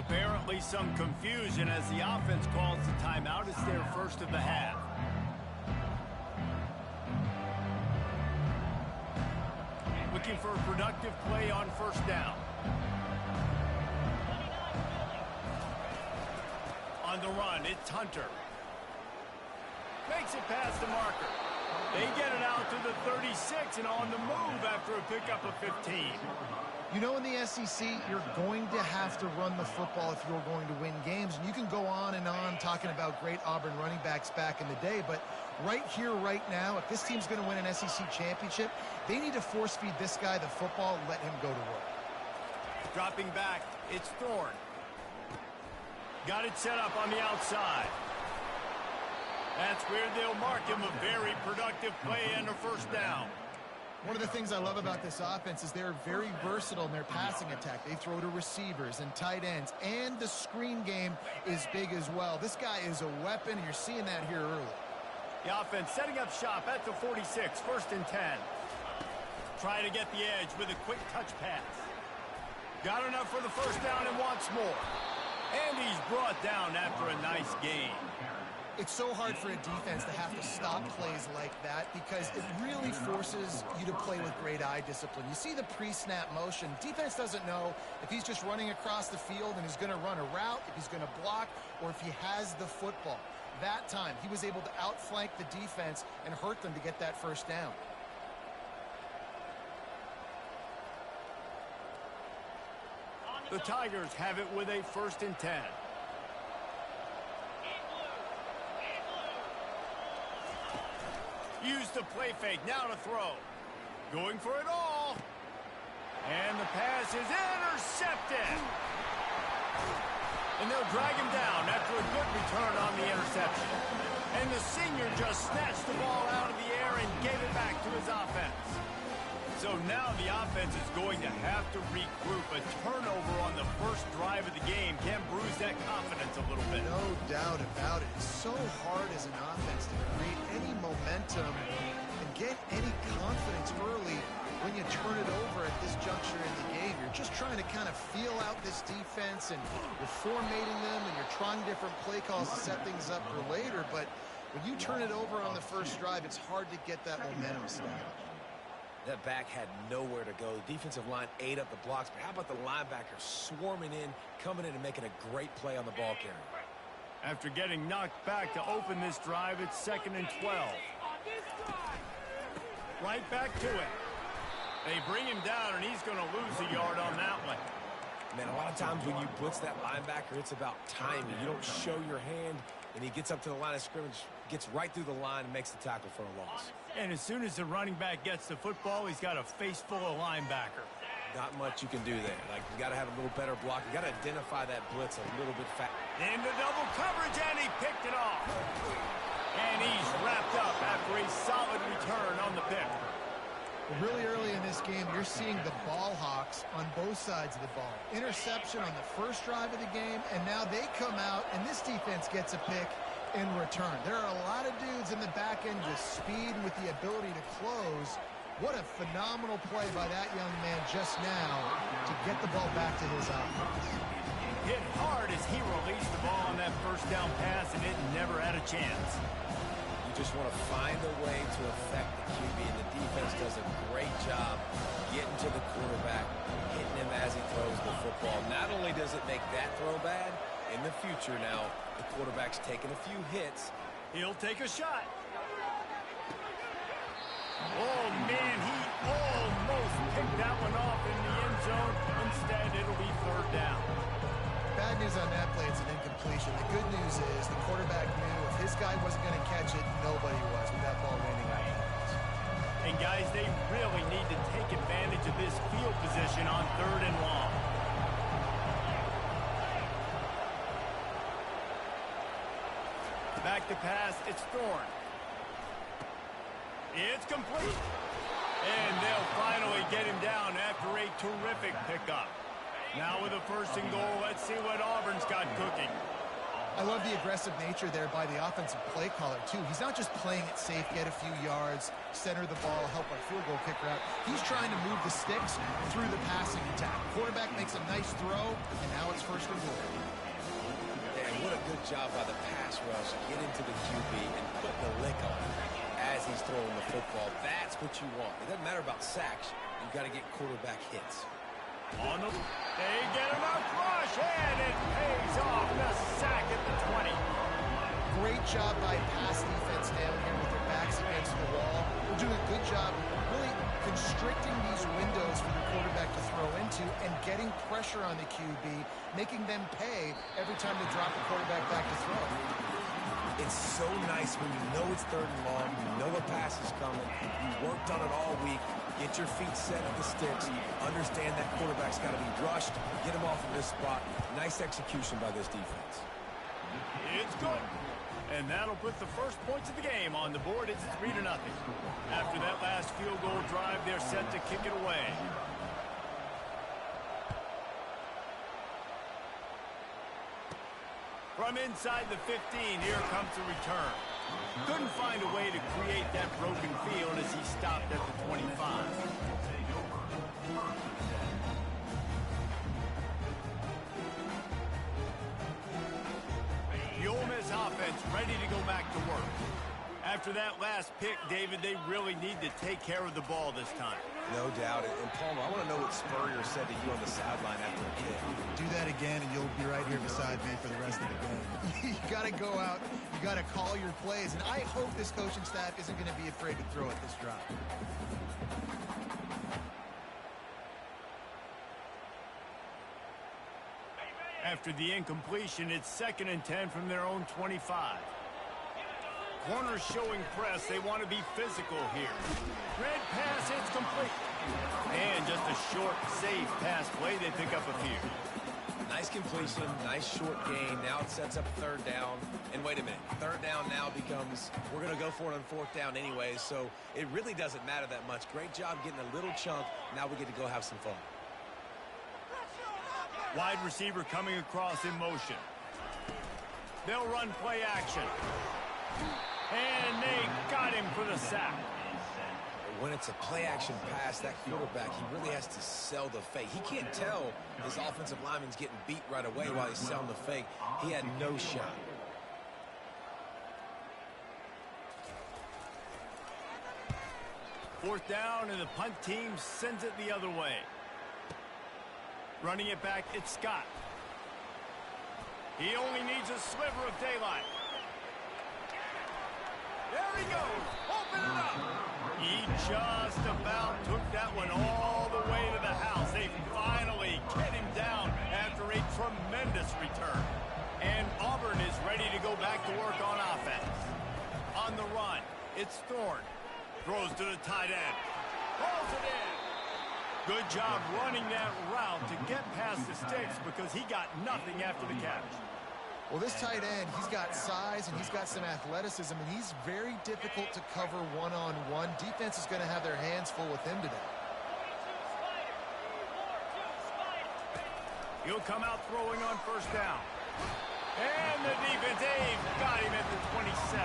Apparently some confusion as the offense calls the timeout. It's their first of the half. Looking for a productive play on first down. On the run, it's Hunter. Makes it past the marker. They get it out to the 36 and on the move after a pickup of 15. You know, in the SEC, you're going to have to run the football if you're going to win games. And you can go on and on talking about great Auburn running backs back in the day, but right here, right now, if this team's going to win an SEC championship, they need to force-feed this guy the football and let him go to work. Dropping back, it's Thorne. Got it set up on the outside. That's where they'll mark him a very productive play and a first down. One of the things I love about this offense is they're very versatile in their passing attack. They throw to receivers and tight ends, and the screen game is big as well. This guy is a weapon, and you're seeing that here early. The offense setting up shop at the 46, first and 10. Try to get the edge with a quick touch pass. Got enough for the first down and wants more. And he's brought down after a nice gain. It's so hard for a defense to have to stop plays like that because it really forces you to play with great eye discipline. You see the pre-snap motion. Defense doesn't know if he's just running across the field and he's going to run a route, if he's going to block, or if he has the football. That time, he was able to outflank the defense and hurt them to get that first down. The Tigers have it with a first and 10. Use the play fake, now to throw. Going for it all. And the pass is intercepted. And they'll drag him down after a good return on the interception. And the senior just snatched the ball out of the air and gave it back to his offense. So now the offense is going to have to regroup. A turnover on the first drive of the game can bruise that confidence a little bit. No doubt about it. It's so hard as an offense to create any momentum and get any confidence early when you turn it over at this juncture in the game. You're just trying to kind of feel out this defense, and you're formatting them, and you're trying different play calls to set things up for later. But when you turn it over on the first drive, it's hard to get that momentum established. That back had nowhere to go. The defensive line ate up the blocks, but how about the linebacker swarming in, coming in and making a great play on the ball carrier? After getting knocked back to open this drive, it's 2nd and 12. Right back to it. They bring him down, and he's going to lose a yard on that one. Man, a lot of times when you blitz that linebacker, it's about timing. You don't show your hand, and he gets up to the line of scrimmage, gets right through the line, and makes the tackle for a loss. And as soon as the running back gets the football, he's got a face full of linebacker. Not much you can do there. Like, you got to have a little better block. You got to identify that blitz a little bit fast. Into double coverage, and he picked it off. And he's wrapped up after a solid return on the pick. Really early in this game, you're seeing the ball hawks on both sides of the ball. Interception on the first drive of the game, and now they come out, and this defense gets a pick in return. There are a lot of dudes in the back end with speed and with the ability to close. What a phenomenal play by that young man just now to get the ball back to his offense. Hit hard as he released the ball on that first down pass, and it never had a chance. You just want to find a way to affect the QB, and the defense does a great job getting to the quarterback, hitting him as he throws the football. Not only does it make that throw bad, in the future now, the quarterback's taking a few hits. He'll take a shot. Oh, man, he almost picked that one off in the end zone. Instead, it'll be third down. Bad news on that play, it's an incompletion. The good news is the quarterback knew if his guy wasn't going to catch it, nobody was with that ball landing out of bounds. And, guys, they really need to take advantage of this field position on 3rd and long. Back to pass, it's Thorne. It's complete. And they'll finally get him down after a terrific pickup. Now with a 1st and goal, let's see what Auburn's got cooking. I love the aggressive nature there by the offensive play caller, too. He's not just playing it safe, get a few yards, center the ball, help our field goal kicker out. He's trying to move the sticks through the passing attack. Quarterback makes a nice throw, and now it's 1st and goal. job by the pass rush, get into the QB and put the lick on him as he's throwing the football. That's what you want. It doesn't matter about sacks. You've got to get quarterback hits. They get enough rush, and it pays off. The sack at the 20. Great job by pass defense down here with their backs against the wall. They're doing a good job really constricting these windows for the quarterback to throw into and getting pressure on the QB, making them pay every time they drop the quarterback back to throw. It's so nice when you know it's 3rd and long, you know a pass is coming, you worked on it all week, get your feet set at the sticks, understand that quarterback's got to be rushed, get him off of this spot. Nice execution by this defense. It's good. And that'll put the first points of the game on the board. It's 3-0. After that last field goal drive, they're set to kick it away. From inside the 15, here comes the return. Couldn't find a way to create that broken field as he stopped at the 25. The Ole Miss offense ready to go back to work. After that last pick, David, they really need to take care of the ball this time. No doubt. And Palmer, I want to know what Spurrier said to you on the sideline after the kick. Do that again, and you'll be right here beside me for the rest of the game. You got to go out. You got to call your plays. And I hope this coaching staff isn't going to be afraid to throw at this drive. After the incompletion, it's 2nd and 10 from their own 25. Corners showing press. They want to be physical here. Red pass, it's complete. And just a short, safe pass play. They pick up a few. Nice completion, nice short gain. Now it sets up 3rd down. And wait a minute, 3rd down now becomes, we're going to go for it on 4th down anyway, so it really doesn't matter that much. Great job getting a little chunk. Now we get to go have some fun. Wide receiver coming across in motion. They'll run play action. And they got him for the sack. When it's a play-action pass, that quarterback, he really has to sell the fake. He can't tell his offensive lineman's getting beat right away while he's selling the fake. He had no shot. Fourth down, and the punt team sends it the other way. Running it back, it's Scott. He only needs a sliver of daylight. There he goes. Open it up. He just about took that one all the way to the house. They finally get him down after a tremendous return. And Auburn is ready to go back to work on offense. On the run, it's Thorne. Throws to the tight end. Rolls it in. Good job running that route to get past the sticks because he got nothing after the catch. Well, this tight end, he's got size and he's got some athleticism, and he's very difficult to cover one-on-one. Defense is going to have their hands full with him today. He'll come out throwing on 1st down. And the defense, they've got him at the 27.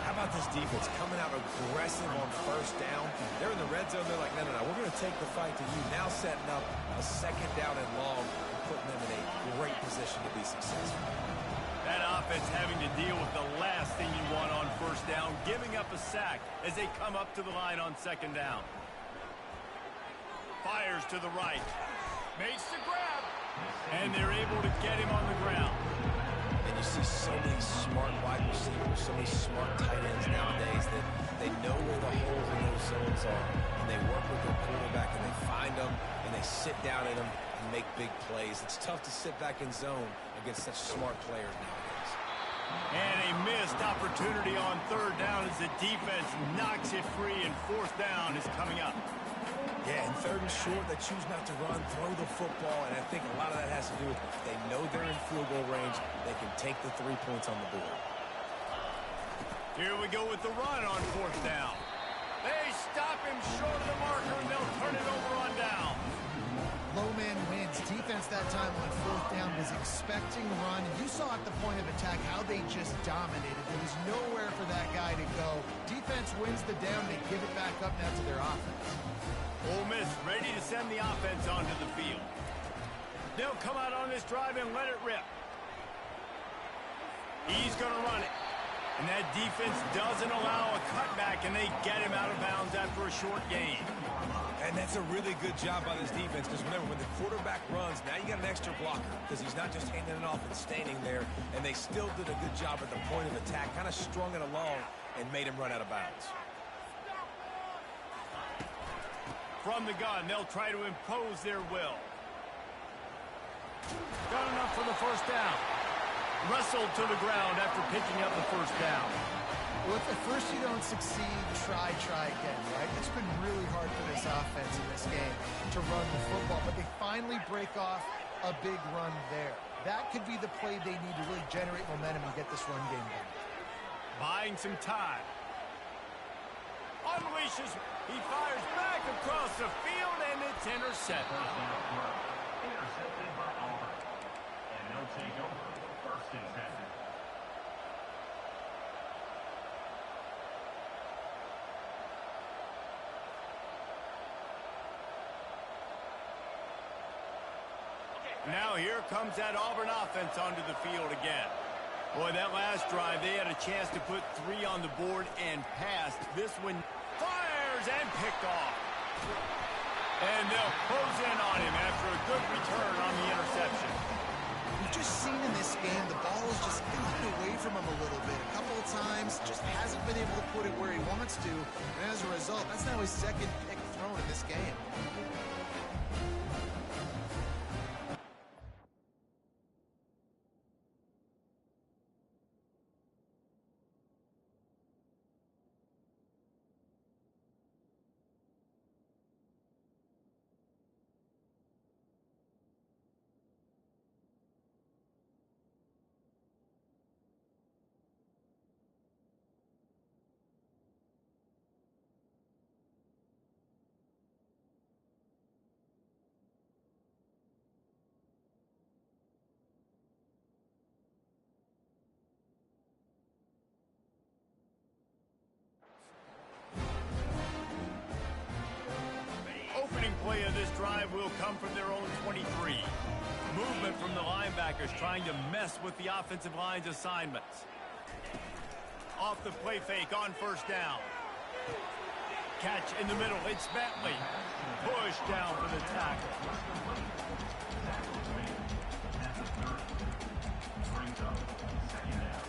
How about this defense coming out aggressive on 1st down? They're in the red zone. They're like, no, we're going to take the fight to you. Now setting up a 2nd down and long, putting them in a great position to be successful. That offense having to deal with the last thing you want on 1st down, giving up a sack as they come up to the line on 2nd down. Fires to the right. Makes the grab. And they're able to get him on the ground. And you see so many smart wide receivers, so many smart tight ends nowadays that they know where the holes in those zones are, and they work with their quarterback, and they find them, and they sit down in them and make big plays. It's tough to sit back in zone against such smart players nowadays. And a missed opportunity on 3rd down as the defense knocks it free, and 4th down is coming up. Yeah, and 3rd and short, they choose not to run, throw the football, and I think a lot of that has to do with they know they're in field goal range. They can take the 3 points on the board. Here we go with the run on 4th down. They stop him short of the marker, and they'll turn it over on down. Low man wins. Defense that time on 4th down was expecting run. And you saw at the point of attack how they just dominated. There was nowhere for that guy to go. Defense wins the down. They give it back up now to their offense. Ole Miss ready to send the offense onto the field. They'll come out on this drive and let it rip. He's going to run it. And that defense doesn't allow a cutback, and they get him out of bounds after a short gain. And that's a really good job by this defense, because remember, when the quarterback runs, now you got an extra blocker, because he's not just handing it off and standing there, and they still did a good job at the point of attack, kind of strung it along and made him run out of bounds. From the gun, they'll try to impose their will. Got enough for the first down. Wrestled to the ground after picking up the first down. Well, if at first you don't succeed, try again, right? It's been really hard for this offense in this game to run the football, but they finally break off a big run there. That could be the play they need to really generate momentum and get this run game done. Buying some time. Unleashes. He fires back across the field, and it's intercepted. Intercepted by Auburn. And they'll take over first and 10. Now here comes that Auburn offense onto the field again. Boy, that last drive, they had a chance to put 3 on the board and passed. This one fires and picked off. And they'll close in on him after a good return on the interception. We've just seen in this game the ball has just gotten away from him a little bit. A couple of times, just hasn't been able to put it where he wants to. And as a result, that's now his second pick thrown in this game. Opening play of this drive will come from their own 23. Movement from the linebackers trying to mess with the offensive line's assignments. Off the play fake on first down. Catch in the middle. It's Bentley. Push down for the tackle. Brings up second down.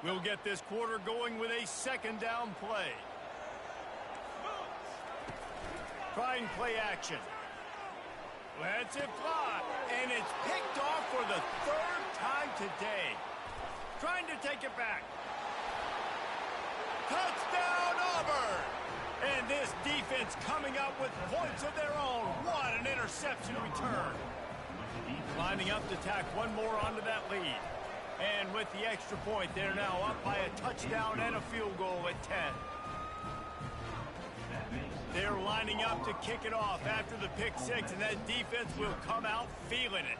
We'll get this quarter going with a second down play. Try and play action. Lets it fly. And it's picked off for the 3rd time today. Trying to take it back. Touchdown, Auburn! And this defense coming up with points of their own. What an interception return. Lining up to tack one more onto that lead. And with the extra point, they're now up by a touchdown and a field goal at 10. They're lining up to kick it off after the pick 6, and that defense will come out feeling it.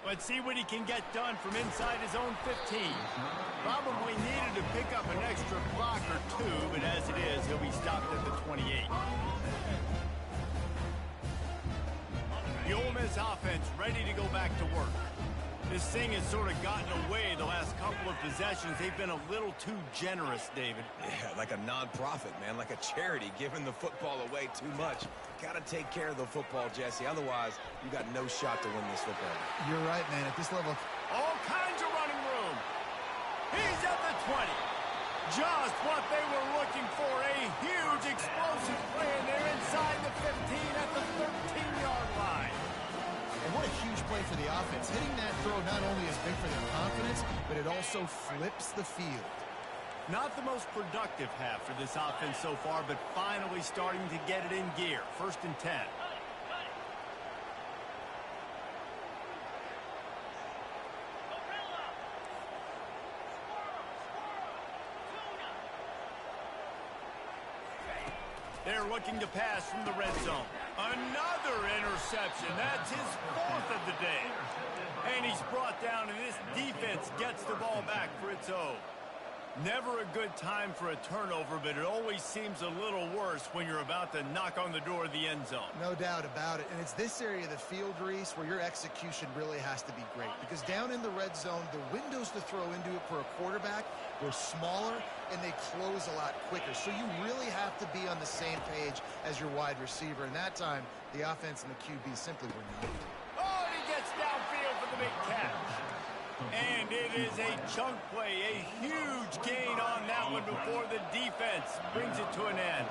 Let's see what he can get done from inside his own 15. Probably needed to pick up an extra block or 2, but as it is, he'll be stopped at the 28. The Ole Miss offense ready to go back to work. This thing has sort of gotten away the last couple of possessions. They've been a little too generous, David. Yeah, like a non-profit, man, like a charity, giving the football away too much. Got to take care of the football, Jesse. Otherwise, you got no shot to win this football. You're right, man. At this level, All kinds of running room. He's at the 20. Just what they were looking for. A huge explosive play, and they're inside the 15 at the 13-yard line. and what a huge play for the offense. Hitting that throw not only is big for their confidence, but it also flips the field. Not the most productive half for this offense so far, but finally starting to get it in gear. 1st and 10. They're looking to pass from the red zone. Another interception. That's his 4th of the day. And he's brought down, and this defense gets the ball back for its own. Never a good time for a turnover, but it always seems a little worse when you're about to knock on the door of the end zone. No doubt about it. And it's this area of the field, Reese, where your execution really has to be great. Because down in the red zone, the windows to throw into it for a quarterback were smaller, and they close a lot quicker. So you really have to be on the same page as your wide receiver. And that time, the offense and the QB simply were not. Oh, and he gets downfield for the big catch. And it is a chunk play, a huge gain on that one before the defense brings it to an end.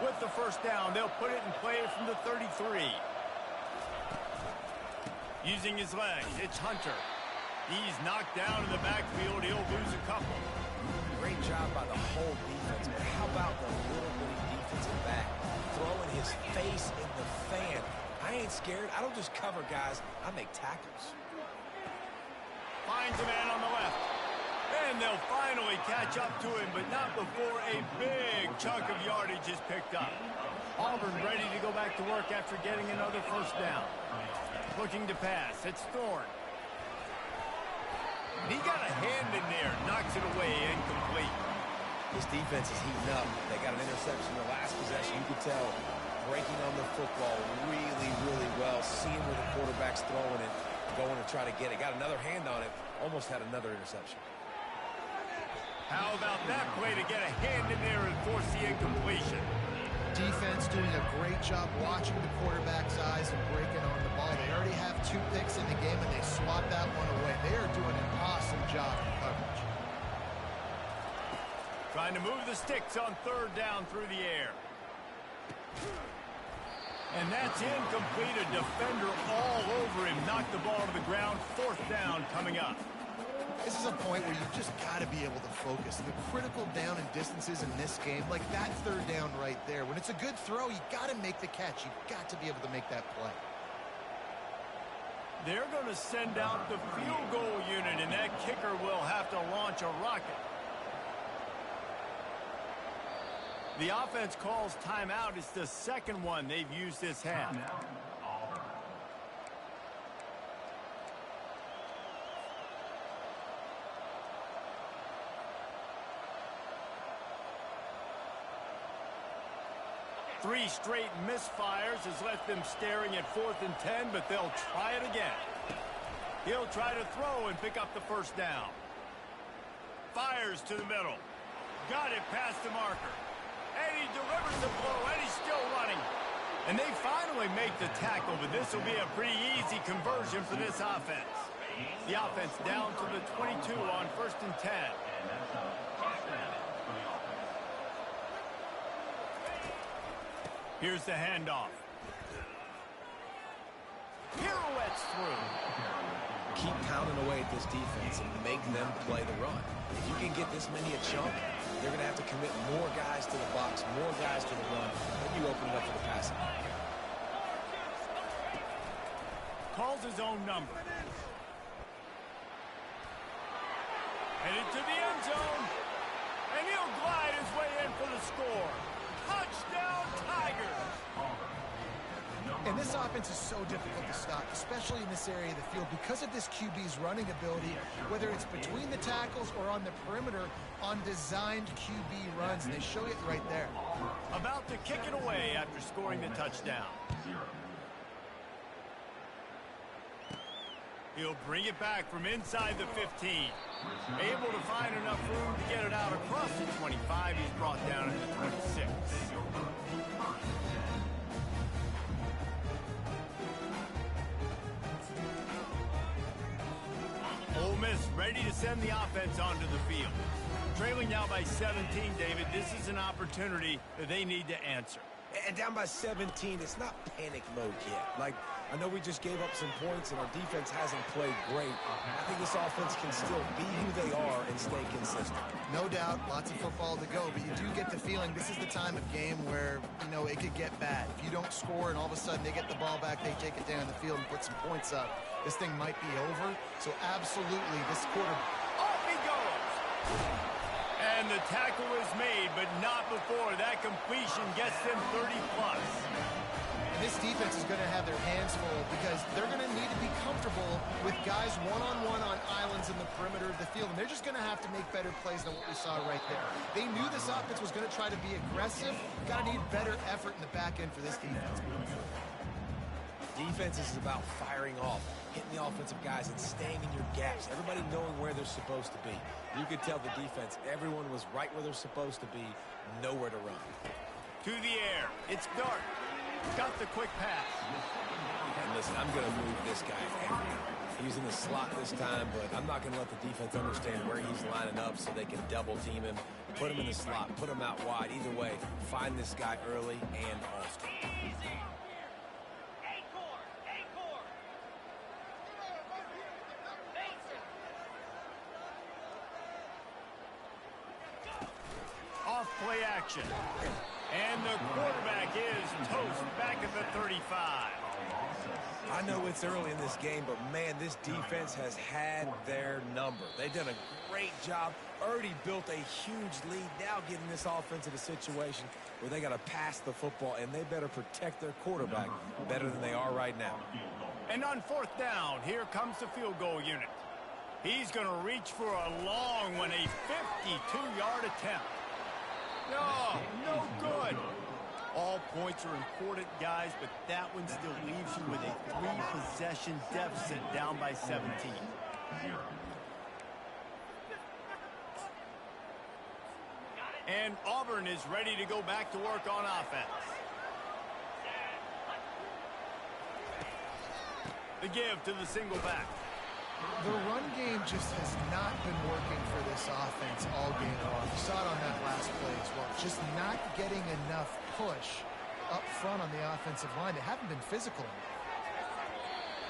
With the first down, they'll put it in play from the 33. Using his legs, it's Hunter. He's knocked down in the backfield. He'll lose a couple. Great job by the whole defense, but how about the little bitty defensive back throwing his face in the fan? I ain't scared. I don't just cover guys. I make tackles. Finds a man on the left. And they'll finally catch up to him, but not before a big chunk of yardage is picked up. Auburn ready to go back to work after getting another first down. Looking to pass. It's Thorne. He got a hand in there. Knocks it away. Incomplete. This defense is heating up. They got an interception in the last possession. You could tell breaking on the football really, really well. Seeing where the quarterback's throwing it. Going to try to get it. Got another hand on it. Almost had another interception. How about that play to get a hand in there and force the incompletion? Defense doing a great job watching the quarterback's eyes and breaking on the ball. They already have 2 picks in the game, and they swat that one away. They are doing an awesome job in coverage. Trying to move the sticks on 3rd down through the air. And that's incomplete. A defender all over him. Knocked the ball to the ground. 4th down coming up. This is a point where you've just got to be able to focus. The critical down and distances in this game, like that 3rd down right there. When it's a good throw, you got to make the catch. You've got to be able to make that play. They're going to send out the field goal unit, and that kicker will have to launch a rocket. The offense calls timeout. It's the 2nd one they've used this half. Three straight misfires has left them staring at 4th and 10, but they'll try it again. He'll try to throw and pick up the first down. Fires to the middle. Got it past the marker. And he delivers the blow, and he's still running. And they finally make the tackle, but this will be a pretty easy conversion for this offense. The offense down to the 22 on 1st and 10. Here's the handoff. Pirouettes through. Keep pounding away at this defense and make them play the run. If you can get this many a chunk, they're going to have to commit more guys to the box, more guys to the run. Then you open it up for the passing. Calls his own number. Headed to the end zone. And he'll glide his way in for the score. Touchdown, Tigers! And this offense is so difficult to stop, especially in this area of the field, because of this QB's running ability, whether it's between the tackles or on the perimeter, on designed QB runs, and they show it right there. About to kick it away after scoring the touchdown. He'll bring it back from inside the 15. Able to find enough room to get it out across the 25. He's brought down in the 26. Ole Miss ready to send the offense onto the field. Trailing now by 17, David. This is an opportunity that they need to answer. And down by 17, it's not panic mode yet. Like, I know we just gave up some points and our defense hasn't played great. I think this offense can still be who they are and stay consistent. No doubt, lots of football to go, but you do get the feeling this is the time of game where, you know, it could get bad. If you don't score and all of a sudden they get the ball back, they take it down the field and put some points up, this thing might be over. So absolutely, this quarter... Off he goes! And And the tackle is made, but not before that completion gets them 30+. This defense is going to have their hands full because they're going to need to be comfortable with guys one-on-one on islands in the perimeter of the field, and they're just going to have to make better plays than what we saw right there. They knew this offense was going to try to be aggressive. Got to need better effort in the back end for this defense. Defense is about firing off, hitting the offensive guys and staying in your gaps. Everybody knowing where they're supposed to be. You could tell the defense, everyone was right where they're supposed to be, nowhere to run. To the air, it's Dart. Got the quick pass. And listen, I'm going to move this guy everywhere. He's in the slot this time, but I'm not going to let the defense understand where he's lining up so they can double team him, put him in the slot, put him out wide. Either way, find this guy early and often. Off play action. And the quarterback is toast back at the 35. I know it's early in this game, but man, this defense has had their number. They've done a great job, already built a huge lead, now getting this offense in a situation where they got to pass the football, and they better protect their quarterback better than they are right now. And on fourth down, here comes the field goal unit. He's going to reach for a long one, a 52-yard attempt. No good. All points are important, guys, but that one still leaves you with a 3-possession deficit down by 17. And Auburn is ready to go back to work on offense. The give to the single back. The run game just has not been working for this offense all game long. You saw it on that last play as well. Just not getting enough push up front on the offensive line. They haven't been physical.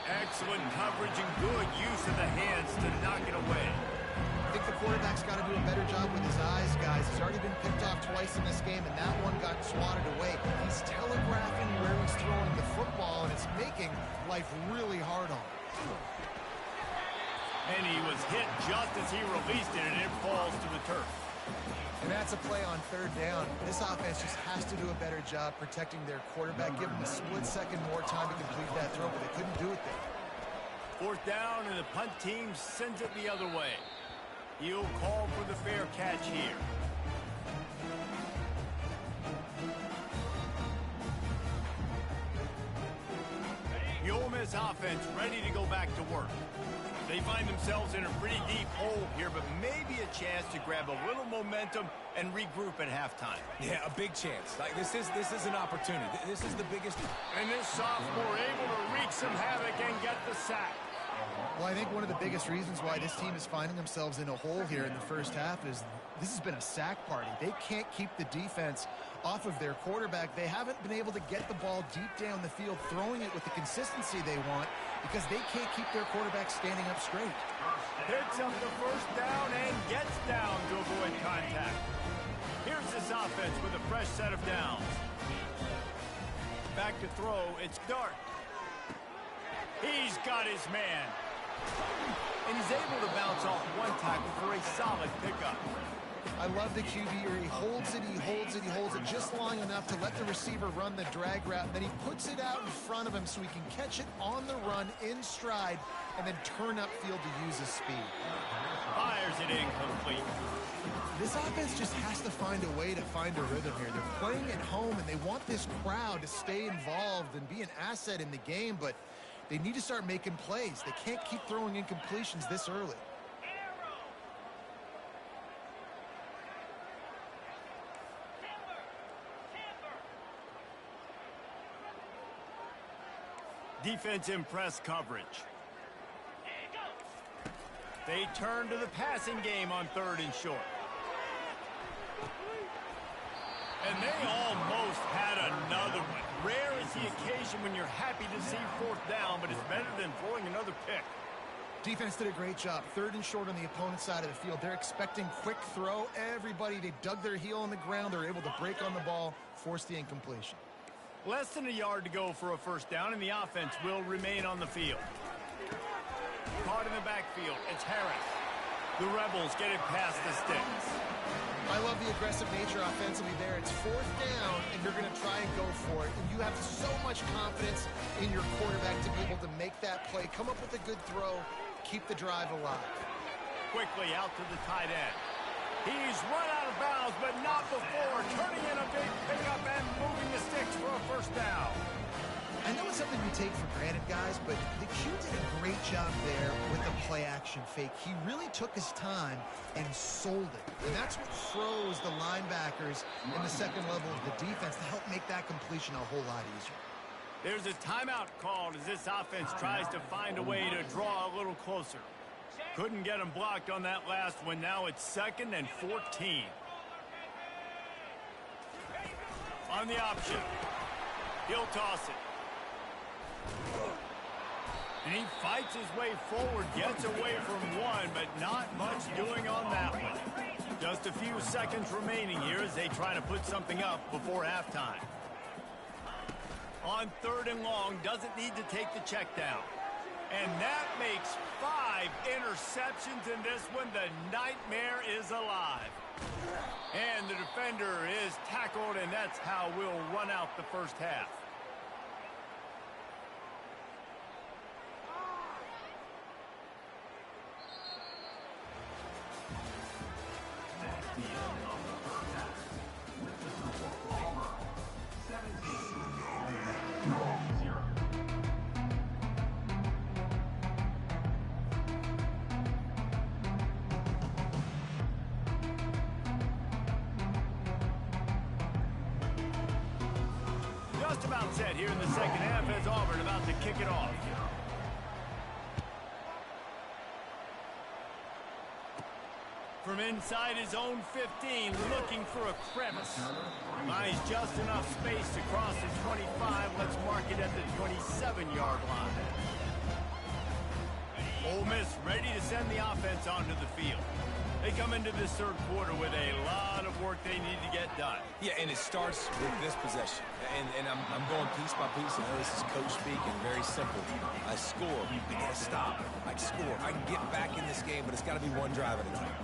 Excellent coverage and good use of the hands to knock it away. I think the quarterback's got to do a better job with his eyes, guys. He's already been picked off twice in this game, and that one got swatted away. He's telegraphing where he's throwing the football, and it's making life really hard on him. And he was hit just as he released it, and it falls to the turf. And that's a play on third down. This offense just has to do a better job protecting their quarterback, give him a split second more time to complete that throw, but they couldn't do it there. Fourth down, and the punt team sends it the other way. He'll call for the fair catch here. The Ole Miss offense ready to go back to work. They find themselves in a pretty deep hole here, but maybe a chance to grab a little momentum and regroup at halftime. Yeah, a big chance. Like this is an opportunity. This is the biggest. And this sophomore able to wreak some havoc and get the sack. Well, I think one of the biggest reasons why this team is finding themselves in a hole here in the first half is this has been a sack party. They can't keep the defense off of their quarterback. They haven't been able to get the ball deep down the field, throwing it with the consistency they want because they can't keep their quarterback standing up straight. Picks up the first down and gets down to avoid contact. Here's this offense with a fresh set of downs. Back to throw, it's Dart. He's got his man. And he's able to bounce off one tackle for a solid pickup. I love the QB where he holds it, he holds it, he holds it just long enough to let the receiver run the drag route, and then he puts it out in front of him so he can catch it on the run in stride and then turn upfield to use his speed. Fires it incomplete. This offense just has to find a way to find a rhythm here. They're playing at home, and they want this crowd to stay involved and be an asset in the game, but they need to start making plays. They can't keep throwing incompletions this early. Defense in press coverage. They turn to the passing game on third and short. And they almost had another one. Rare is the occasion when you're happy to see fourth down, but it's better than throwing another pick. Defense did a great job. Third and short on the opponent's side of the field. They're expecting quick throw. Everybody, they dug their heel on the ground. They're able to break on the ball, force the incompletion. Less than a yard to go for a first down, and the offense will remain on the field. Caught in the backfield, it's Harris. The Rebels get it past the sticks. love the aggressive nature offensively there. It's fourth down, and you're going to try and go for it. And you have so much confidence in your quarterback to be able to make that play, come up with a good throw, keep the drive alive. Quickly out to the tight end. He's run out of bounds, but not before turning in a big pickup and moving the sticks for a first down. I know it's something we take for granted, guys, but the Q did a great job there with the play-action fake. He really took his time and sold it. And that's what froze the linebackers in the second level of the defense to help make that completion a whole lot easier. There's a timeout called as this offense tries to find a way to draw a little closer. Couldn't get him blocked on that last one. Now it's 2nd and 14. On the option. He'll toss it. And he fights his way forward, gets away from one, but not much doing on that one. Just a few seconds remaining here as they try to put something up before halftime. On 3rd and long, doesn't need to take the check down. And that makes 5 interceptions in this one. The nightmare is alive. And the defender is tackled, and that's how we'll run out the first half. Just about set here in the second half as Auburn about to kick it off. From inside his own 15, looking for a crevice. Buys just enough space to cross the 25. Let's mark it at the 27-yard line. Ole Miss ready to send the offense onto the field. They come into this third quarter with a lot of work they need to get done. Yeah, and it starts with this possession. And I'm going piece by piece. I know this is coach speak and very simple. I score. I get a stop. I score. I can get back in this game, but it's got to be one drive at a time.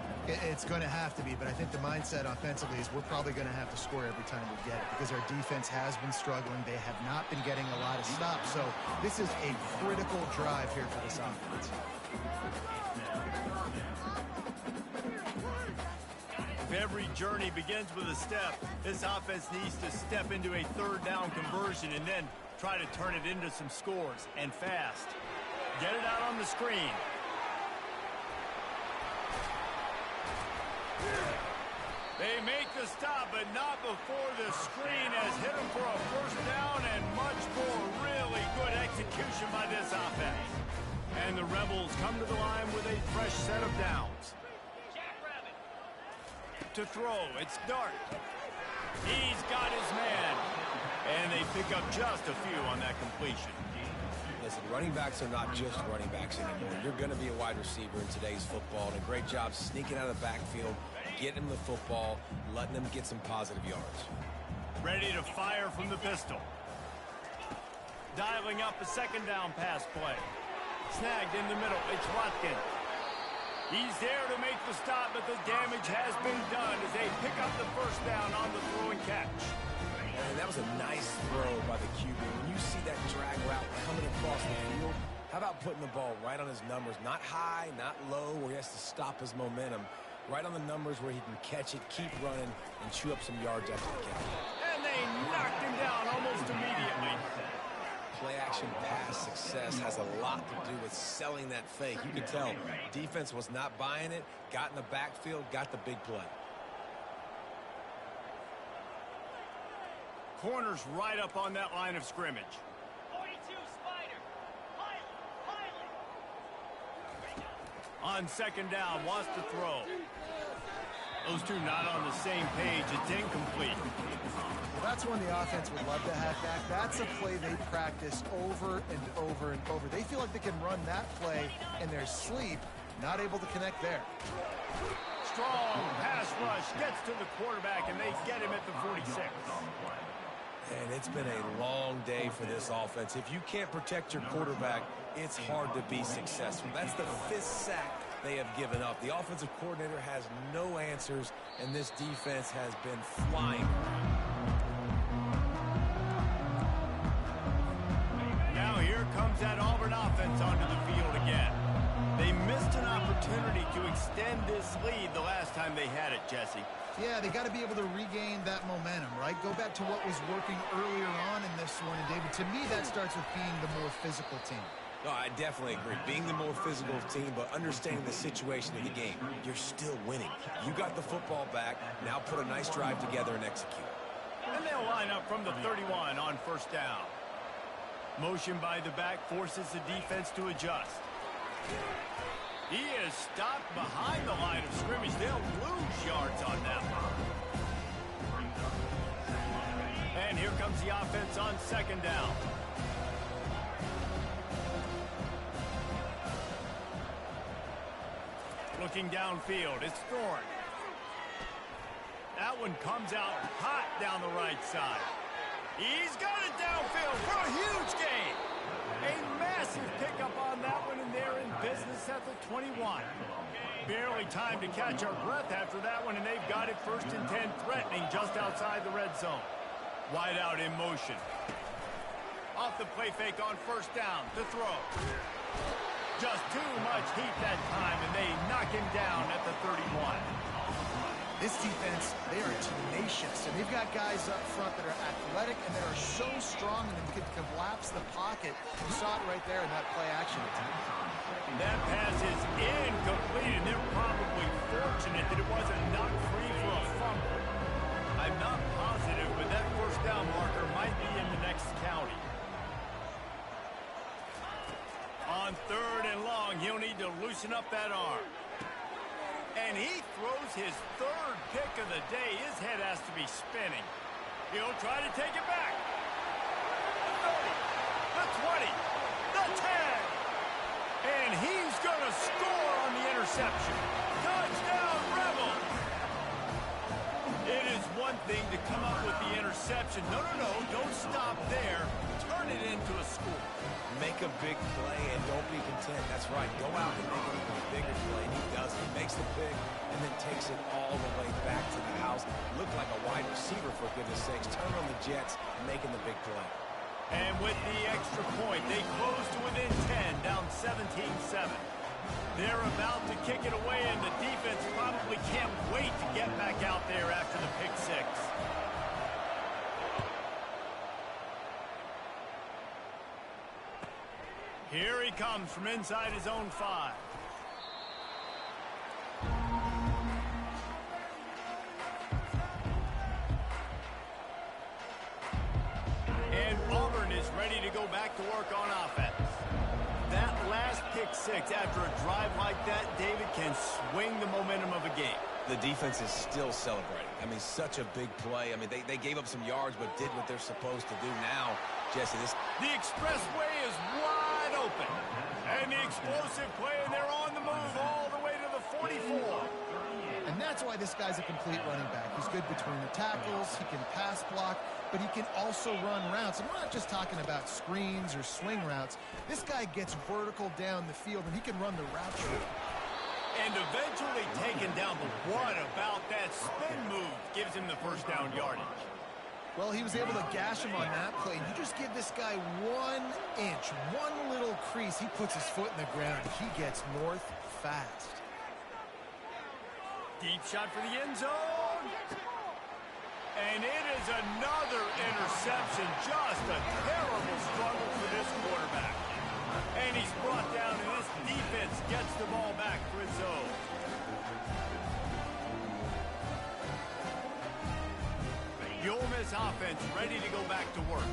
It's going to have to be, but I think the mindset offensively is we're probably going to have to score every time we get it because our defense has been struggling. They have not been getting a lot of stops. So this is a critical drive here for this offense. If every journey begins with a step, this offense needs to step into a third down conversion and then try to turn it into some scores, and fast. Get it out on the screen. They make the stop, but not before the screen has hit them for a first down, and much more really good execution by this offense. And the Rebels come to the line with a fresh set of downs. To throw, it's Dart. He's got his man. And they pick up just a few on that completion. Listen, running backs are not just running backs anymore. You're going to be a wide receiver in today's football, and a great job sneaking out of the backfield, getting them the football, letting them get some positive yards. Ready to fire from the pistol. Dialing up a second down pass play. Snagged in the middle. It's Watkins. He's there to make the stop, but the damage has been done as they pick up the first down on the throw and catch. And that was a nice throw by the QB. When you see that drag route coming across the field, how about putting the ball right on his numbers? Not high, not low, where he has to stop his momentum. Right on the numbers where he can catch it, keep running, and chew up some yards after the catch. And they knocked him down almost immediately. Play-action pass success has a lot to do with selling that fake. You can tell defense was not buying it, got in the backfield, got the big play. Corners right up on that line of scrimmage. 42 Spider. Pilot. On second down, wants to throw. Those two not on the same page. It's incomplete. Well, that's one the offense would love to have back. That's a play they practice over and over and over. They feel like they can run that play in their sleep, not able to connect there. Strong pass rush gets to the quarterback, and they get him at the 46. And it's been a long day for this offense. If you can't protect your quarterback, it's hard to be successful. That's the 5th sack they have given up. The offensive coordinator has no answers, and this defense has been flying. Now here comes that Auburn offense onto the field again. They missed an opportunity to extend this lead the last time they had it, Jesse. Yeah, they got to be able to regain that momentum, right? Go back to what was working earlier on in this one. And, David, to me, that starts with being the more physical team. No, I definitely agree. Being the more physical team, but understanding the situation of the game. You're still winning. You got the football back. Now put a nice drive together and execute. And they'll line up from the 31 on first down. Motion by the back forces the defense to adjust. He is stopped behind the line of scrimmage. They'll lose yards on that one. And here comes the offense on second down. Looking downfield, it's Thorne. That one comes out hot down the right side. He's got it downfield for a huge gain. A massive pickup on that one, and they're in business at the 21. Barely time to catch our breath after that one, and they've got it first and 10, threatening just outside the red zone. Wide out in motion. Off the play fake on first down to throw. Just too much heat that time, and they knock him down at the 31. This defense, they are tenacious, and they've got guys up front that are athletic and that are so strong and can collapse the pocket. You saw it right there in that play action attempt. That pass is incomplete, and they're probably fortunate that it wasn't knocked free for a fumble. I'm not positive, but that first down marker might be in the next county. On third and long, he'll need to loosen up that arm. And he throws his third pick of the day. His head has to be spinning. He'll try to take it back. The 30, the 20, the 10. And he's going to score on the interception. Touchdown, Rebels! It is one thing to come up with the interception. No, don't stop there. Turn it into a score. Make a big play and don't be content. That's right. Go out and make it a bigger play. And he does. He makes the pick and then takes it all the way back to the house. Looked like a wide receiver, for goodness sakes. Turn on the Jets, making the big play. And with the extra point, they close to within 10, down 17-7. They're about to kick it away, and the defense probably can't wait to get back out there after the pick six. Here he comes from inside his own 5. And Auburn is ready to go back to work on offense. That last pick six after a drive like that, David, can swing the momentum of a game. The defense is still celebrating. I mean, such a big play. I mean, they gave up some yards but did what they're supposed to do now. Jesse, the expressway is wide open. And the explosive play, and they're on the move all the way to the 44. And that's why this guy's a complete running back. He's good between the tackles, he can pass block, but he can also run routes. And we're not just talking about screens or swing routes. This guy gets vertical down the field, and he can run the route tree. And eventually taken down, but what about that spin move gives him the first down yardage? Well, he was able to gash him on that play. You just give this guy 1 inch, one little crease. He puts his foot in the ground. He gets north fast. Deep shot for the end zone. And it is another interception. Just a terrible struggle for this quarterback. And he's brought down, and this defense gets the ball back for its own. The Ole Miss offense ready to go back to work.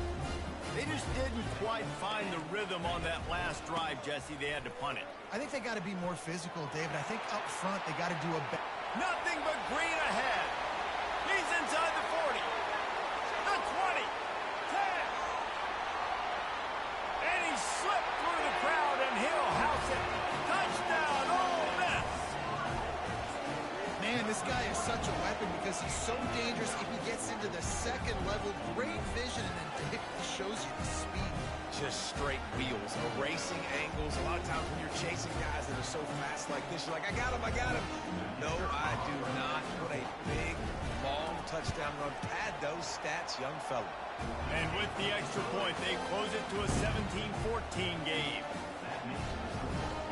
They just didn't quite find the rhythm on that last drive, Jesse. They had to punt it. I think they got to be more physical, David. I think up front they got to do a better. Nothing but green ahead. He's inside the 40. The 20. 10. And he slipped through the crowd, and he'll house it. Touchdown, Ole Miss. Man, this guy is such a weapon because because he's so dangerous if he gets into the second level. Great vision, and then it shows you the speed. Just straight wheels, erasing angles. A lot of times when you're chasing guys that are so fast like this, you're like, I got him, I got him. No, I do not. What a big, long touchdown run. Pad those stats, young fella. And with the extra point, they close it to a 17-14 game.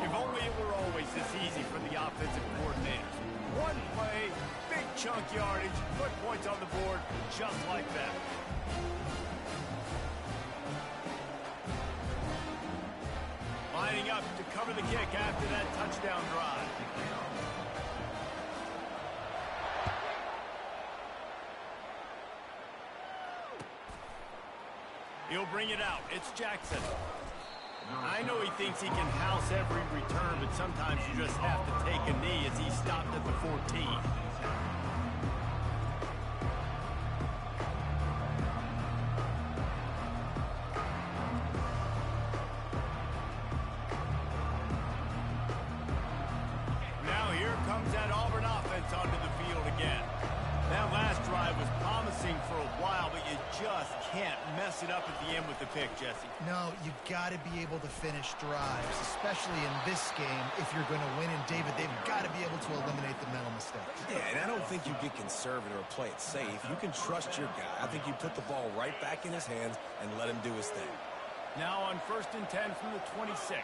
If only it were always this easy for the offensive coordinators. One play, big chunk yardage, put points on the board just like that. Lining up to cover the kick after that touchdown drive. He'll bring it out. It's Jackson. I know he thinks he can house every return, but sometimes you just have to take a knee as he stopped at the 14. Now here comes that Auburn offense onto the field again. That last drive was promising for a while, but you just can't mess it up at the end with the pick, Jesse. No, you got to be able to finish drives, especially in this game. If you're going to win, and David, they've got to be able to eliminate the mental mistakes. Yeah, and I don't think you get conservative or play it safe. You can trust your guy. I think you put the ball right back in his hands and let him do his thing. Now on 1st and 10 from the 26.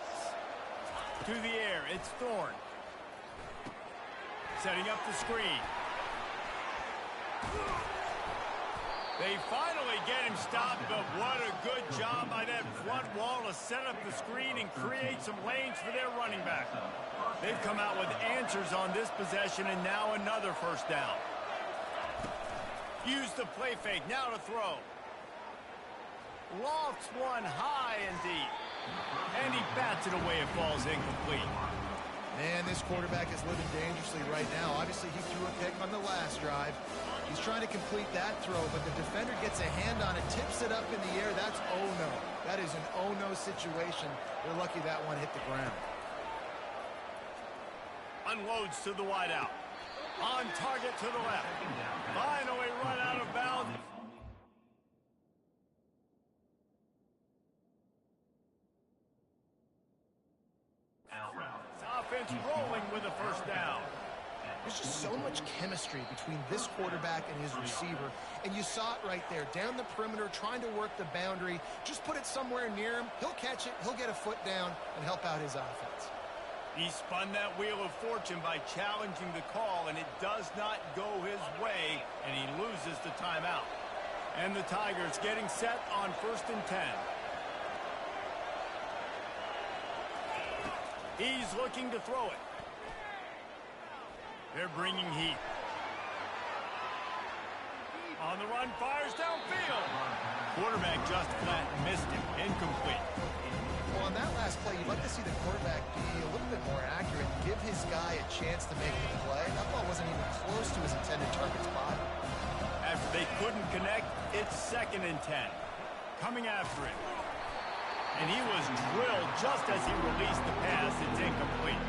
To the air, it's Thorne. Setting up the screen. They finally get him stopped, but what a good job by that front wall to set up the screen and create some lanes for their running back. They've come out with answers on this possession, and now another first down. Use the play fake, now to throw. Lofts one high and deep. And he bats it away, it falls incomplete. Man, this quarterback is living dangerously right now. Obviously, he threw a pick on the last drive. He's trying to complete that throw, but the defender gets a hand on it, tips it up in the air. That's oh-no. That is an oh-no situation. They're lucky that one hit the ground. Unloads to the wideout. On target to the left. Finally run out of bounds. Offense rolling with a first down. There's just so much chemistry between this quarterback and his receiver, and you saw it right there, down the perimeter, trying to work the boundary. Just put it somewhere near him. He'll catch it, he'll get a foot down, and help out his offense. He spun that wheel of fortune by challenging the call, and it does not go his way, and he loses the timeout. And the Tigers getting set on 1st and 10. He's looking to throw it. They're bringing heat. On the run, fires downfield. Quarterback just flat missed him. Incomplete. Well, on that last play, you'd like to see the quarterback be a little bit more accurate, give his guy a chance to make the play. That ball wasn't even close to his intended target spot. After they couldn't connect, it's 2nd and 10. Coming after it. And he was drilled just as he released the pass. It's incomplete.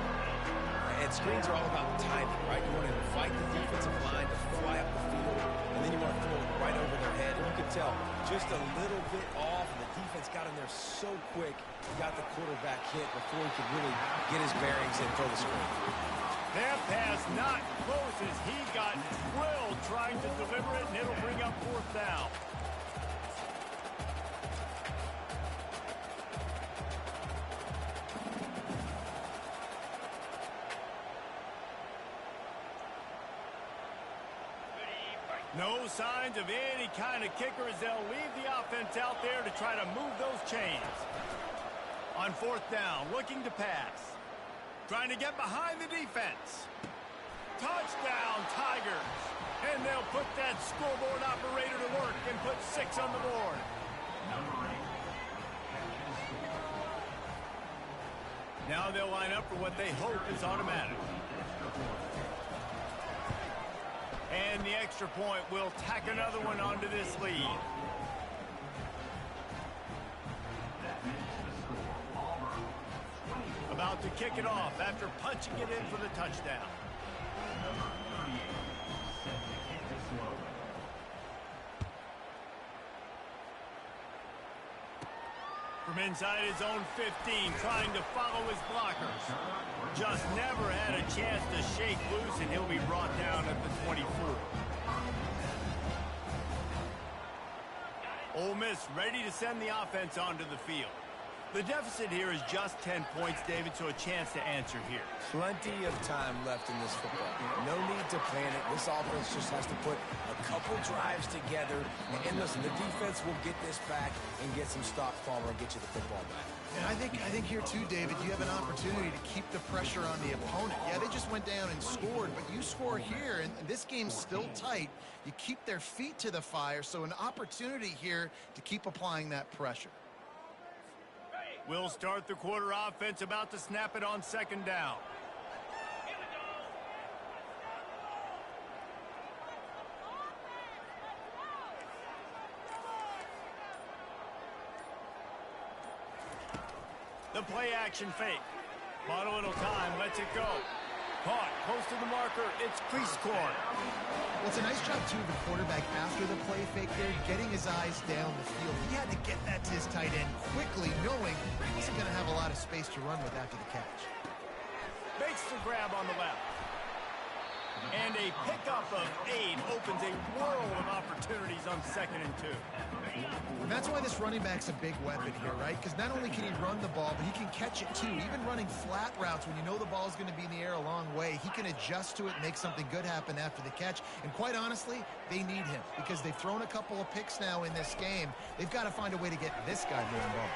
And screens are all about timing, right? You want to invite the defensive line to fly up the field, and then you want to throw it right over their head. And you can tell just a little bit off, and the defense got in there so quick, got the quarterback hit before he could really get his bearings and throw the screen. That pass not close as he got drilled trying to deliver it, and it'll bring up 4th down. No signs of any kind of kicker as they'll leave the offense out there to try to move those chains. On 4th down, looking to pass. Trying to get behind the defense. Touchdown, Tigers. And they'll put that scoreboard operator to work and put 6 on the board. Now they'll line up for what they hope is automatic. And the extra point will tack another one onto this lead. About to kick it off after punching it in for the touchdown. From inside his own 15, trying to follow his blockers. Just never had a chance to shake loose, and he'll be brought down at the 24. Ole Miss ready to send the offense onto the field. The deficit here is just 10 points, David, so a chance to answer here. Plenty of time left in this football game. No need to panic. This offense just has to put a couple drives together. And listen, the defense will get this back and get some stops, Palmer, and get you the football back. And I think here too, David, you have an opportunity to keep the pressure on the opponent. Yeah, they just went down and scored, but you score here, and this game's still tight. You keep their feet to the fire, so an opportunity here to keep applying that pressure. We'll start the quarter. Offense about to snap it on second down. The play action fake. Bought a little time, lets it go. Caught, close to the marker, it's crease corn. Well, it's a nice job, too, of the quarterback after the play fake there, getting his eyes down the field. He had to get that to his tight end quickly, knowing he wasn't going to have a lot of space to run with after the catch. Makes the grab on the left. And a pickup of 8 opens a world of opportunities on 2nd and 2. And that's why this running back's a big weapon here, right? Because not only can he run the ball, but he can catch it too. Even running flat routes when you know the ball's going to be in the air a long way, he can adjust to it, make something good happen after the catch. And quite honestly, they need him because they've thrown a couple of picks now in this game. They've got to find a way to get this guy more involved.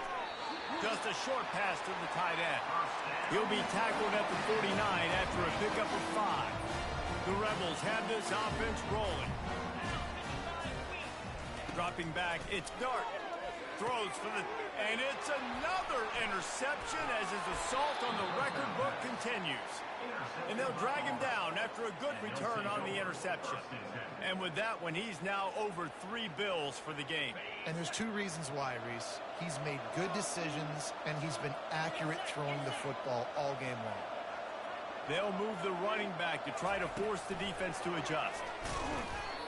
Just a short pass to the tight end. He'll be tackled at the 49 after a pickup of 5. The Rebels have this offense rolling. Dropping back, it's Dart. Throws for the... And it's another interception as his assault on the record book continues. And they'll drag him down after a good return on the interception. And with that one, he's now over 3 bills for the game. And there's 2 reasons why, Reese. He's made good decisions, and he's been accurate throwing the football all game long. They'll move the running back to try to force the defense to adjust.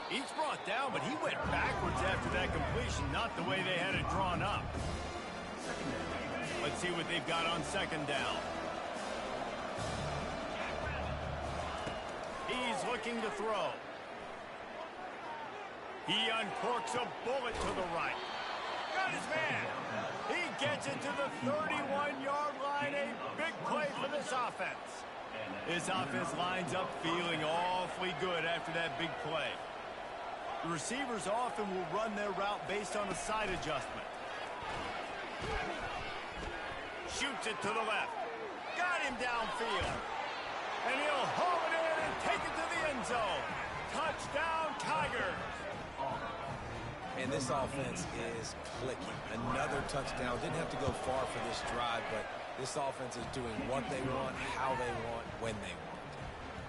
He's brought down, but he went backwards after that completion, not the way they had it drawn up. Let's see what they've got on 2nd down. He's looking to throw. He uncorks a bullet to the right. Got his man. He gets it to the 31-yard line. A big play for this offense. This offense lines up feeling awfully good after that big play. The receivers often will run their route based on a side adjustment. Shoots it to the left. Got him downfield. And he'll haul it in and take it to the end zone. Touchdown, Tigers. And this offense is clicking. Another touchdown. Didn't have to go far for this drive, but this offense is doing what they want, how they want, when they want.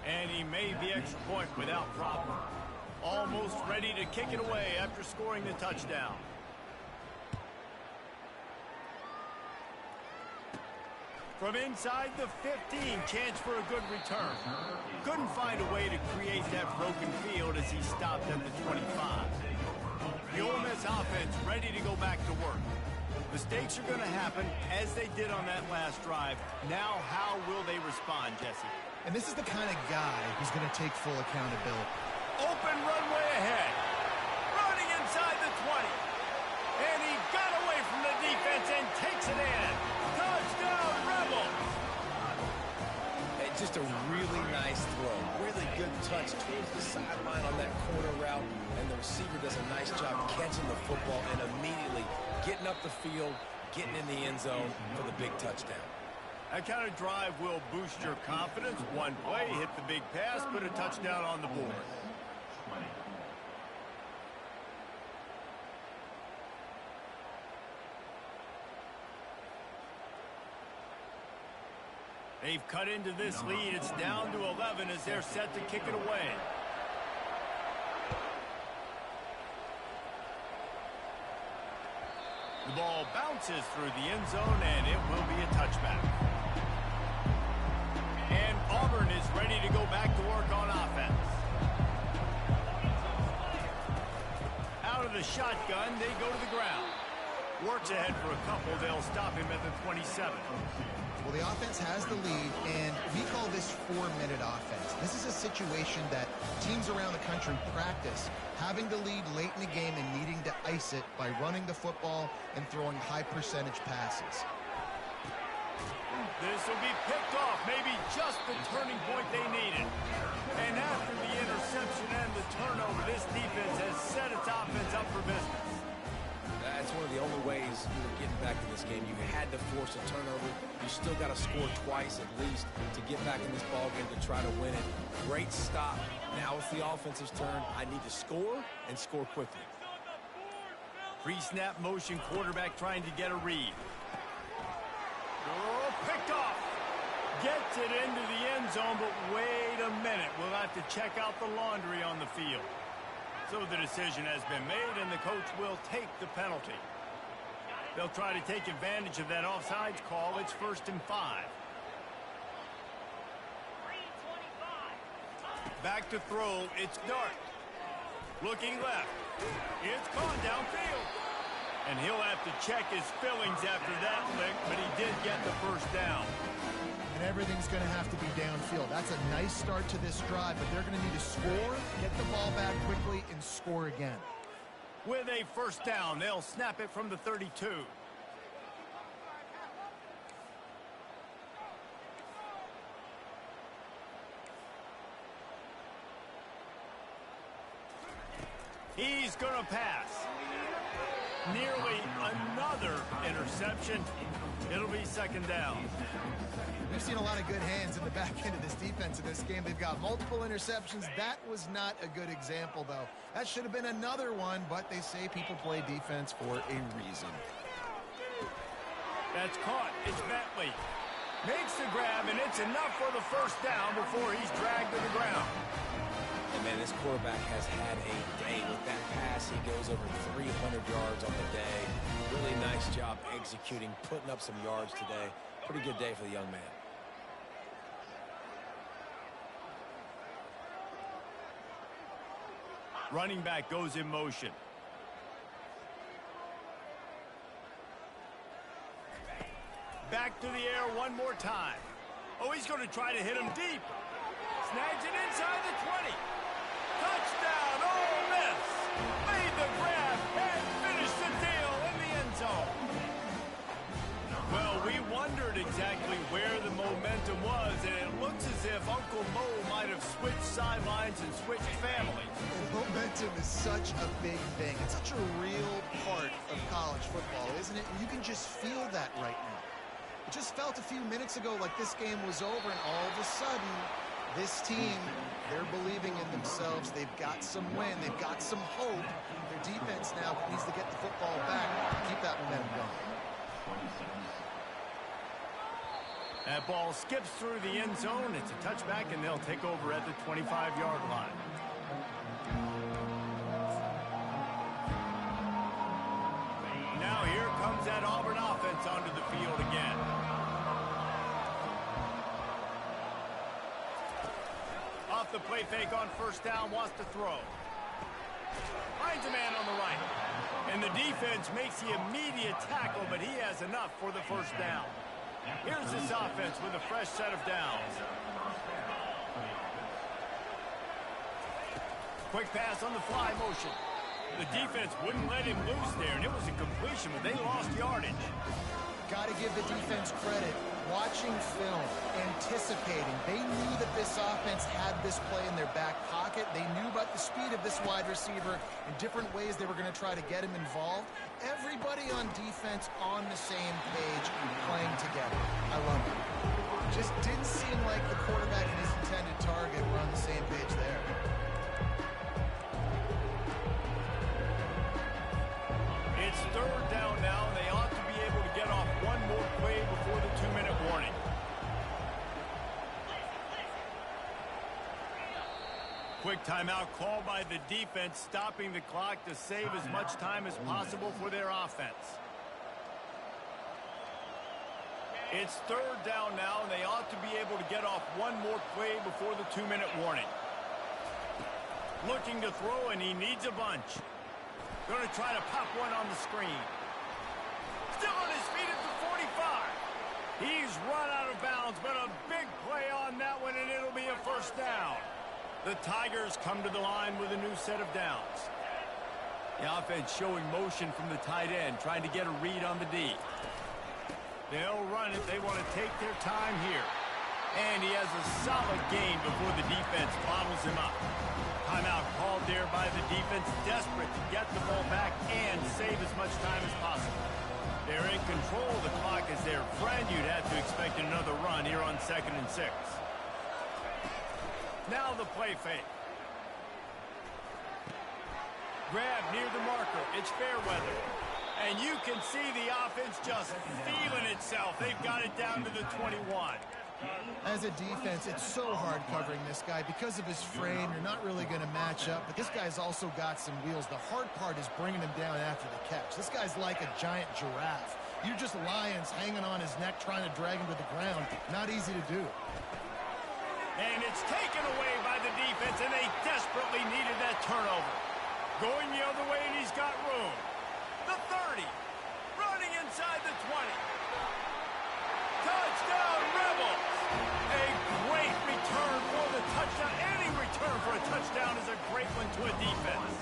And he made the extra point without problem. Almost ready to kick it away after scoring the touchdown. From inside the 15, chance for a good return. Couldn't find a way to create that broken field as he stopped at the 25. The Ole Miss offense ready to go back to work. Mistakes are going to happen, as they did on that last drive. Now, how will they respond, Jesse? And this is the kind of guy who's going to take full accountability. Open runway ahead. Running inside the 20. And he got away from the defense and takes it in. Touchdown, Rebels! Hey, just a really nice throw. Really good touch towards the sideline on that corner route. And the receiver does a nice job catching the football and immediately getting up the field, getting in the end zone for the big touchdown. That kind of drive will boost your confidence. One play, hit the big pass, put a touchdown on the board. They've cut into this lead. It's down to 11 as they're set to kick it away. The ball bounces through the end zone, and it will be a touchback. And Auburn is ready to go back to work on offense. Out of the shotgun, they go to the ground. Works ahead for a couple. They'll stop him at the 27. Well, the offense has the lead, and we call this 4-minute offense. This is a situation that teams around the country practice, having the lead late in the game and needing to ice it by running the football and throwing high-percentage passes. This will be picked off, maybe just the turning point they needed. And after the interception and the turnover, this defense has set its offense up for business. That's one of the only ways you were getting back in this game. You had to force a turnover. You still got to score twice at least to get back in this ball game to try to win it. Great stop. Now it's the offense's turn. I need to score and score quickly. Pre-snap motion, quarterback trying to get a read. Oh, picked off. Gets it into the end zone, but wait a minute. We'll have to check out the laundry on the field. So the decision has been made, and the coach will take the penalty. They'll try to take advantage of that offsides call. It's 1st and 5. Back to throw. It's Dart. Looking left. It's gone downfield. And he'll have to check his fillings after that lick, but he did get the first down. And everything's going to have to be downfield. That's a nice start to this drive, but they're going to need to score, get the ball back quickly, and score again. With a first down, they'll snap it from the 32. He's going to pass. Nearly another interception. It'll be 2nd down. We've seen a lot of good hands in the back end of this defense in this game. They've got multiple interceptions. That was not a good example, though. That should have been another one, but they say people play defense for a reason. That's caught. It's Bentley. Makes the grab, and it's enough for the first down before he's dragged to the ground. And, man, this quarterback has had a day. With that pass, he goes over 300 yards on the day. Really nice job executing, putting up some yards today. Pretty good day for the young man. Running back goes in motion. Back to the air one more time. Oh, he's going to try to hit him deep. Snags it inside the 20. Touchdown, Ole Miss. Made the grab and finished the deal in the end zone. Well, we wondered exactly where the momentum was, and it looks as if Uncle Mo might have switched sidelines and switched families. Momentum is such a big thing. It's such a real part of college football, isn't it? And you can just feel that right now. It just felt a few minutes ago like this game was over, and all of a sudden, this team, they're believing in themselves. They've got some win. They've got some hope. Their defense now needs to get the football back to keep that momentum going. That ball skips through the end zone. It's a touchback, and they'll take over at the 25-yard line. Now here comes that Auburn offense onto the field again. Off the play fake on first down, wants to throw. Finds a man on the right. And the defense makes the immediate tackle, but he has enough for the first down. Here's this offense with a fresh set of downs. Quick pass on the fly motion. The defense wouldn't let him loose there, and it was a completion, but they lost yardage. Got to give the defense credit. Watching film, anticipating. They knew that this offense had this play in their back pocket. They knew about the speed of this wide receiver and different ways they were going to try to get him involved. Everybody on defense on the same page, playing together. I love it. Just didn't seem like the quarterback and his intended target were on the same page there. It's 3rd down now, and they ought to be able to get off one more play before the 2-minute warning. Quick timeout called by the defense, stopping the clock to save as much time as possible for their offense. It's 3rd down now, and they ought to be able to get off one more play before the 2-minute warning. Looking to throw, and he needs a bunch. Going to try to pop one on the screen. Still on his feet at the 45. He's run out of bounds, but a big play on that one, and it'll be a first down. The Tigers come to the line with a new set of downs. The offense showing motion from the tight end, trying to get a read on the D. They'll run it. They want to take their time here. And he has a solid gain before the defense bottles him up. Timeout called there by the defense, desperate to get the ball back and save as much time as possible. They're in control. The clock is their friend. You'd have to expect another run here on 2nd and 6. Now the play fake. Grab near the marker. It's fair weather. And you can see the offense just feeling itself. They've got it down to the 21. As a defense, it's so hard covering this guy. Because of his frame, you're not really going to match up. But this guy's also got some wheels. The hard part is bringing him down after the catch. This guy's like a giant giraffe. You're just lions hanging on his neck trying to drag him to the ground. Not easy to do. And it's taken away by the defense, and they desperately needed that turnover. Going the other way, and he's got room. The 30. Running inside the 20. Touchdown, Rebels! A great return for the touchdown. Any return for a touchdown is a great one to a defense.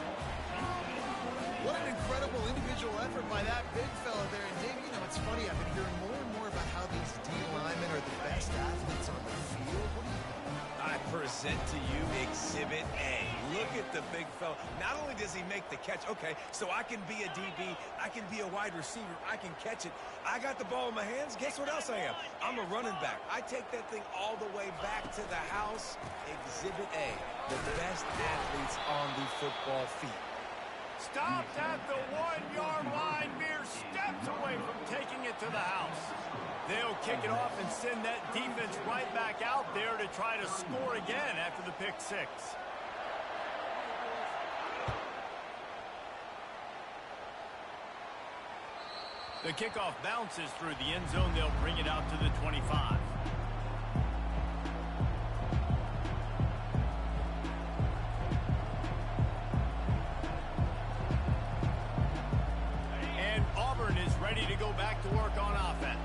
What an incredible individual effort by that big fella there. And Dave, you know, it's funny. I've been hearing more and more about how these D linemen are the best athletes on the field. What do you think? I present to you Exhibit A. Look at the big fella. Not only does he make the catch, okay, so I can be a DB, I can be a wide receiver, I can catch it. I got the ball in my hands. Guess what else I am? I'm a running back. I take that thing all the way back to the house. Exhibit A, the best athletes on the football field. Stopped at the 1-yard line, mere steps away from taking it to the house. They'll kick it off and send that defense right back out there to try to score again after the pick 6. The kickoff bounces through the end zone. They'll bring it out to the 25. And Auburn is ready to go back to work on offense.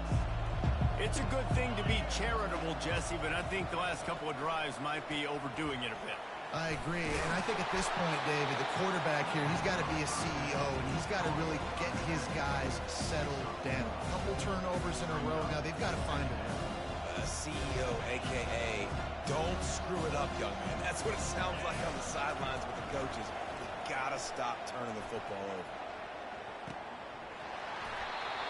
It's a good thing to be charitable, Jesse, but I think the last couple of drives might be overdoing it a bit. I agree, and I think at this point, David, the quarterback here, he's got to be a CEO, and he's got to really get his guys settled down. A couple turnovers in a row now. They've got to find a way. CEO, a.k.a. don't screw it up, young man. That's what it sounds like on the sidelines with the coaches. You got to stop turning the football over.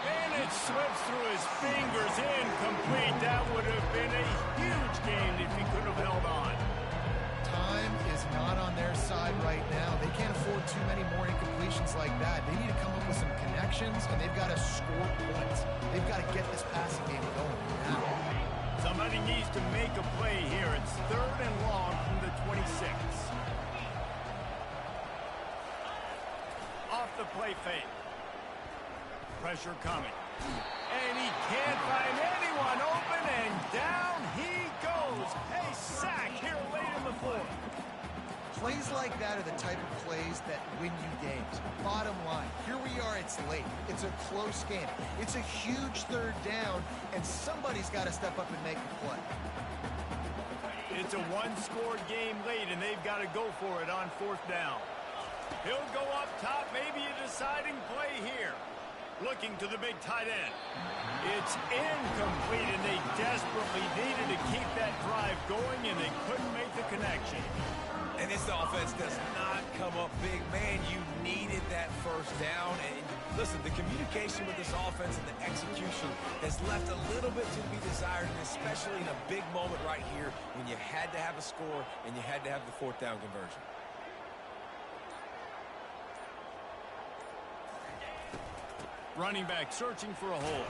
And it slips through his fingers, incomplete. That would have been a huge gain if he could have held on. Time is not on their side right now. They can't afford too many more incompletions like that. They need to come up with some connections, and they've got to score points. They've got to get this passing game going now. Somebody needs to make a play here. It's 3rd and long from the 26. Off the play fake. Pressure coming. And he can't find anyone open, and down he goes. A sack here late in the 4th. Plays like that are the type of plays that win you games. Bottom line, here we are, it's late. It's a close game. It's a huge 3rd down, and somebody's got to step up and make a play. It's a one-score game late, and they've got to go for it on 4th down. He'll go up top, maybe a deciding play here. Looking to the big tight end. It's incomplete, and they desperately needed to keep that drive going, and they couldn't make the connection. And this offense does not come up big. Man, you needed that 1st down. And listen, the communication with this offense and the execution has left a little bit to be desired, and especially in a big moment right here when you had to have a score and you had to have the 4th down conversion. Running back searching for a hole.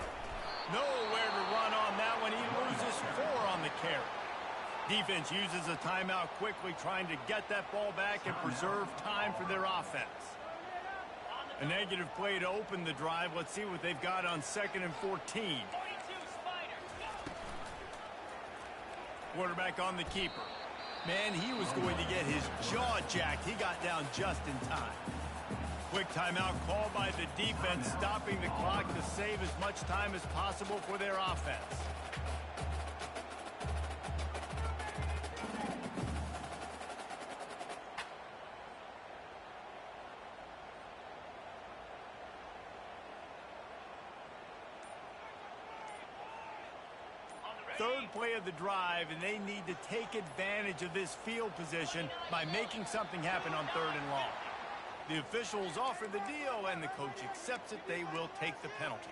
Nowhere to run on that one. He loses 4 on the carry. Defense uses a timeout quickly, trying to get that ball back and preserve time for their offense. A negative play to open the drive. Let's see what they've got on 2nd and 14. Quarterback on the keeper. Man, he was going to get his jaw jacked. He got down just in time. Quick timeout called by the defense, stopping the clock to save as much time as possible for their offense. Third play of the drive, and they need to take advantage of this field position by making something happen on 3rd and long. The officials offer the deal, and the coach accepts it. They will take the penalty.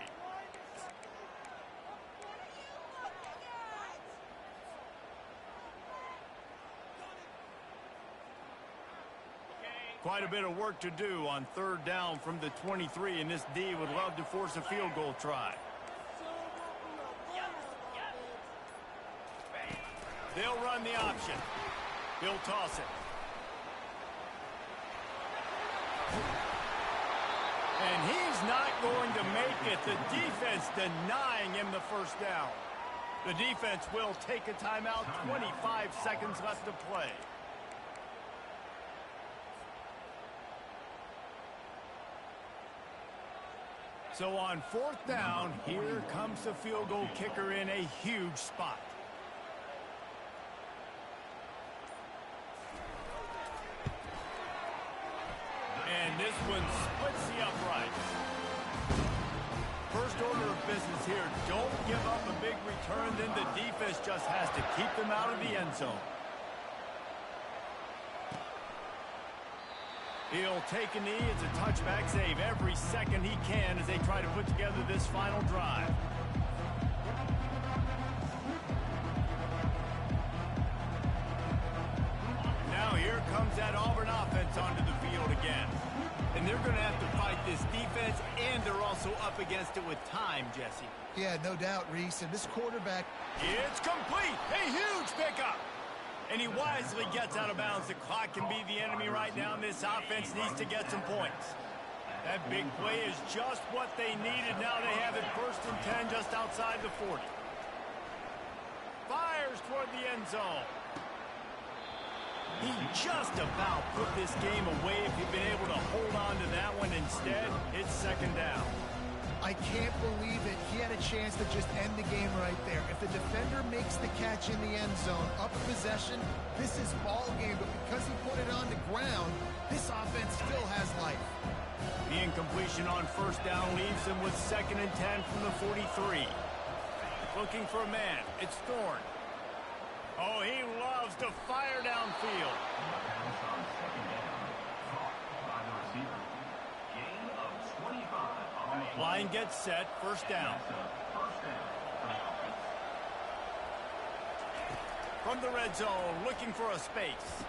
Quite a bit of work to do on 3rd down from the 23, and this D would love to force a field goal try. They'll run the option. He'll toss it. And he's not going to make it. The defense denying him the first down. The defense will take a timeout. 25 seconds left to play. So on 4th down, here comes the field goal kicker in a huge spot. And this one splits the uprights. First order of business here, don't give up a big return, then the defense just has to keep them out of the end zone. He'll take a knee. It's a touchback save every second he can as they try to put together this final drive. Now here comes that Auburn offense onto the field again. And they're going to have to fight this defense, and they're also up against it with time, Jesse. Yeah, no doubt, Reese. And this quarterback... It's complete. A huge pickup. And he wisely gets out of bounds. The clock can be the enemy right now, and this offense needs to get some points. That big play is just what they needed. Now they have it 1st and 10 just outside the 40. Fires toward the end zone. He just about put this game away if he'd been able to hold on to that one. Instead, it's 2nd down. I can't believe it. He had a chance to just end the game right there. If the defender makes the catch in the end zone, up possession, this is ball game. But because he put it on the ground, this offense still has life. The incompletion on 1st down leaves him with 2nd and 10 from the 43. Looking for a man. It's Thorne. Oh, he loves to fire downfield. Line gets set. 1st down. From the red zone, looking for a space.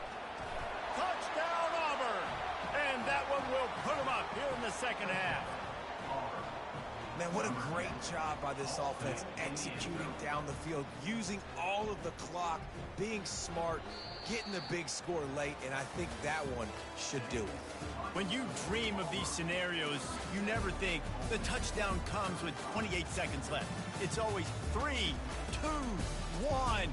Touchdown, Auburn! And that one will put him up here in the 2nd half. Man, what a great job by this offense executing down the field, using all of the clock, being smart, getting the big score late, and I think that one should do it. When you dream of these scenarios, you never think the touchdown comes with 28 seconds left. It's always 3, 2, 1,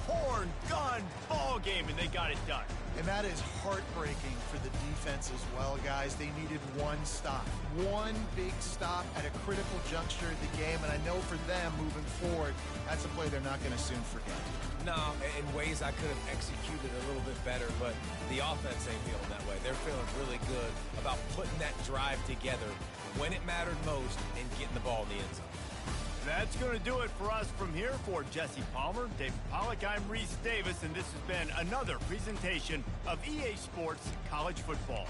horn, gun, ball game, and they got it done. And that is heartbreaking for the defense as well, guys. They needed one stop, one big stop at a critical juncture of the game, and I know for them moving forward, that's a play they're not going to soon forget. No, in ways I could have executed a little bit better, but the offense ain't feeling that way. They're feeling really good about putting that drive together when it mattered most and getting the ball in the end zone. That's going to do it for us from here. For Jesse Palmer, David Pollack, I'm Reese Davis, and this has been another presentation of EA Sports College Football.